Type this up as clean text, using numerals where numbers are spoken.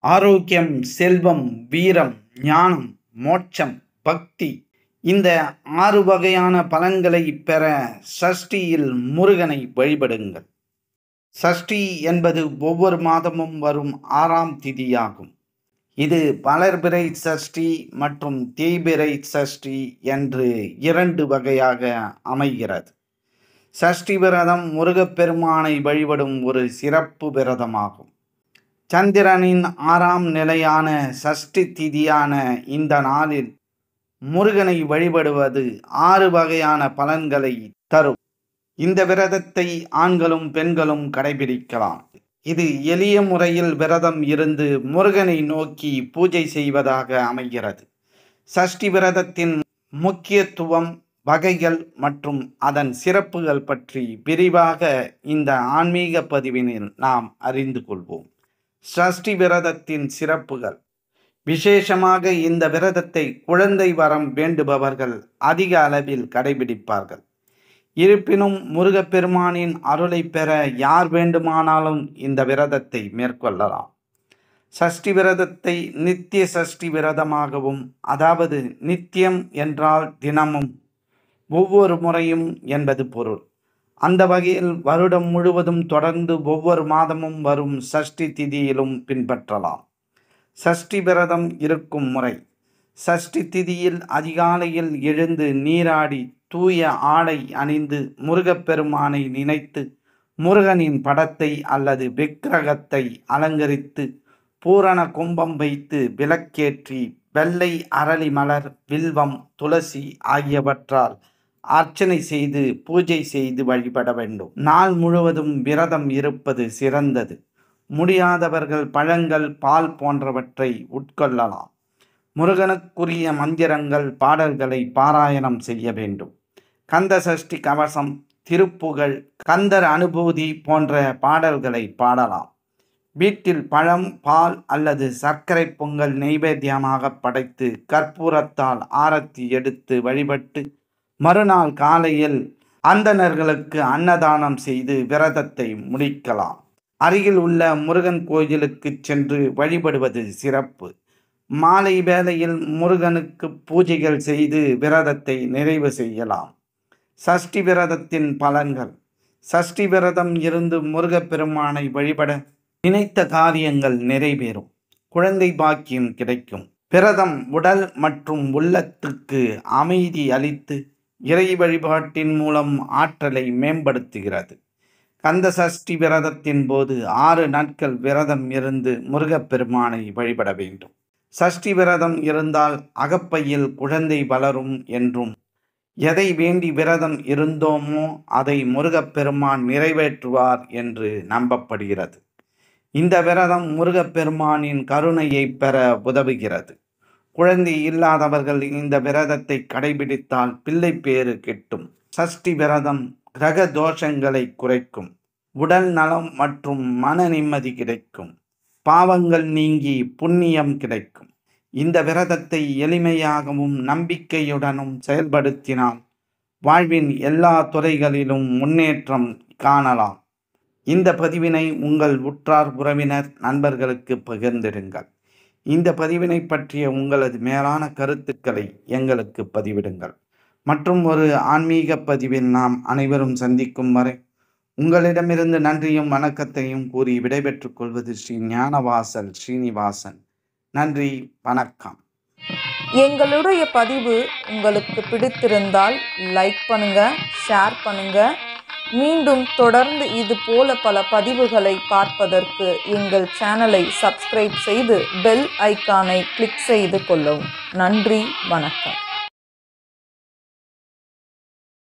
ஆரோக்கியம், செல்வம், வீரம், ஞானம், மோட்சம், பக்தி இந்த 6 வகையான பலன்களை பெற சஷ்டியில் முருகனை வழிபடுங்கள். சஷ்டி என்பது ஒவ்வொரு மாதமும் வரும் 6ஆம் திதியாகும். இது வளர்பிறை சஷ்டி மற்றும் தேய்பிறை சஷ்டி என்று 2 வகையாக அமைகிறது. சஷ்டி விரதம் முருகப்பெருமானை வழிபடும் ஒரு சிறப்பு விரதமாகும். சந்திரனின் 6ஆம் நிலையான சஷ்டி திதியான இந்த நாளில் முருகனை வழிபடுவது 6 வகையான பலன்களை தரும். இந்த விரதத்தை ஆண்களும் பெண்களும் கடைபிடிக்கலாம். இது எளிய முறையில் விரதம் இருந்து முருகனை நோக்கி பூஜை செய்வதாக அமைகிறது. சஷ்டி விரதத்தின் முக்கியத்துவம், வகைகள் மற்றும் அதன் சிறப்புகள் பற்றி விரிவாக இந்த ஆன்மீக பதிவினில் நாம் அறிந்து கொள்வோம். சஷ்டி விரதத்தின் சிறப்புகள். விசேஷமாக இந்த விரதத்தை குழந்தை வரம் வேண்டுபவர்கள் அதிக அளவில் கடைபிடிப்பார்கள். இருப்பினும் முருகப்பெருமானின் அருளை பெற யார் வேண்டுமானாலும் இந்த விரதத்தை மேற்கொள்ளலாம். சஷ்டி விரதத்தை நித்திய சஷ்டி விரதமாகவும், அதாவது நித்தியம் என்றால் தினமும், ஒவ்வொரு முறையும் என்பது பொருள். அந்த வகையில் வருடம் முழுவதும் தொடர்ந்து ஒவ்வொரு மாதமும் வரும் சஷ்டி திதியிலும் பின்பற்றலாம். சஷ்டி விரதம் இருக்கும் முறை. சஷ்டி திதியில் அதிகாலையில் எழுந்து நீராடி தூய ஆடை அணிந்து முருகப்பெருமானை நினைத்து முருகனின் படத்தை அல்லது விக்கிரகத்தை அலங்கரித்து பூரண கும்பம் வைத்து விளக்கேற்றி வெள்ளை அரளி மலர், வில்வம், துளசி ஆகியவற்றால் அர்ச்சனை செய்து பூஜை செய்து வழிபட வேண்டும். நாள் முழுவதும் விரதம் இருப்பது சிறந்தது. முடியாதவர்கள் பழங்கள், பால் போன்றவற்றை உட்கொள்ளலாம். முருகனுக்குரிய மந்திரங்கள், பாடல்களை பாராயணம் செய்ய வேண்டும். கந்த சஷ்டி கவசம், திருப்புகழ், கந்தர் அனுபூதி போன்ற பாடல்களை பாடலாம். வீட்டில் பழம், பால் அல்லது சர்க்கரை பொங்கல் நெய்வேத்தியமாக படைத்து கற்பூரத்தால் ஆரத்தி எடுத்து வழிபட்டு மறுநாள் காலையில் அந்தணர்களுக்கு அன்னதானம் செய்து விரதத்தை முடிக்கலாம். அருகில் உள்ள முருகன் கோயிலுக்கு சென்று வழிபடுவது சிறப்பு. மாலை வேளையில் முருகனுக்கு பூஜைகள் செய்து விரதத்தை நிறைவு செய்யலாம். சஷ்டி விரதத்தின் பலன்கள். சஷ்டி விரதம் இருந்து முருகப்பெருமானை வழிபட நினைத்த காரியங்கள் நிறைவேறும். குழந்தை பாக்கியம் கிடைக்கும். விரதம் உடல் மற்றும் உள்ளத்துக்கு அமைதி அளித்து இறை வழிபாட்டின் மூலம் ஆற்றலை மேம்படுத்துகிறது. கந்த சஷ்டி விரதத்தின் போது 6 நாட்கள் விரதம் இருந்து முருகப்பெருமானை வழிபட வேண்டும். சஷ்டி விரதம் இருந்தால் அகப்பையில் குழந்தை வளரும் என்றும், எதை வேண்டி விரதம் இருந்தோமோ அதை முருகப்பெருமான் நிறைவேற்றுவார் என்று நம்பப்படுகிறது. இந்த விரதம் முருகப்பெருமானின் கருணையை பெற உதவுகிறது. குழந்தை இல்லாதவர்கள் இந்த விரதத்தை கடைபிடித்தால் பிள்ளை பேறு கிட்டும். சஷ்டி விரதம் கிரக தோஷங்களை குறைக்கும். உடல் நலம் மற்றும் மன நிம்மதி கிடைக்கும். பாவங்கள் நீங்கி புண்ணியம் கிடைக்கும். இந்த விரதத்தை எளிமையாகவும் நம்பிக்கையுடனும் செயல்படுத்தினால் வாழ்வின் எல்லா துறைகளிலும் முன்னேற்றம் காணலாம். இந்த பதிவினை உங்கள் உற்றார், உறவினர், நண்பர்களுக்கு பகிர்ந்திடுங்கள். இந்த பதிவினை பற்றிய உங்களது மேலான கருத்துக்களை எங்களுக்கு பதிவிடுங்கள். மற்றும் ஒரு ஆன்மீக பதிவில் நாம் அனைவரும் சந்திக்கும் வரை உங்களிடமிருந்து நன்றியும் வணக்கத்தையும் கூறி விடைபெற்றுக் கொள்வது ஸ்ரீ ஞானவாசல் ஸ்ரீனிவாசன். நன்றி, வணக்கம். எங்களுடைய பதிவு உங்களுக்கு பிடித்திருந்தால் லைக் பண்ணுங்க, ஷேர் பண்ணுங்க. மீண்டும் தொடர்ந்து இது போல பல பதிவுகளை பார்ப்பதற்கு எங்கள் சேனலை சப்ஸ்கிரைப் செய்து பெல் ஐக்கானை கிளிக் செய்து கொள்ளவும். நன்றி, வணக்கம்.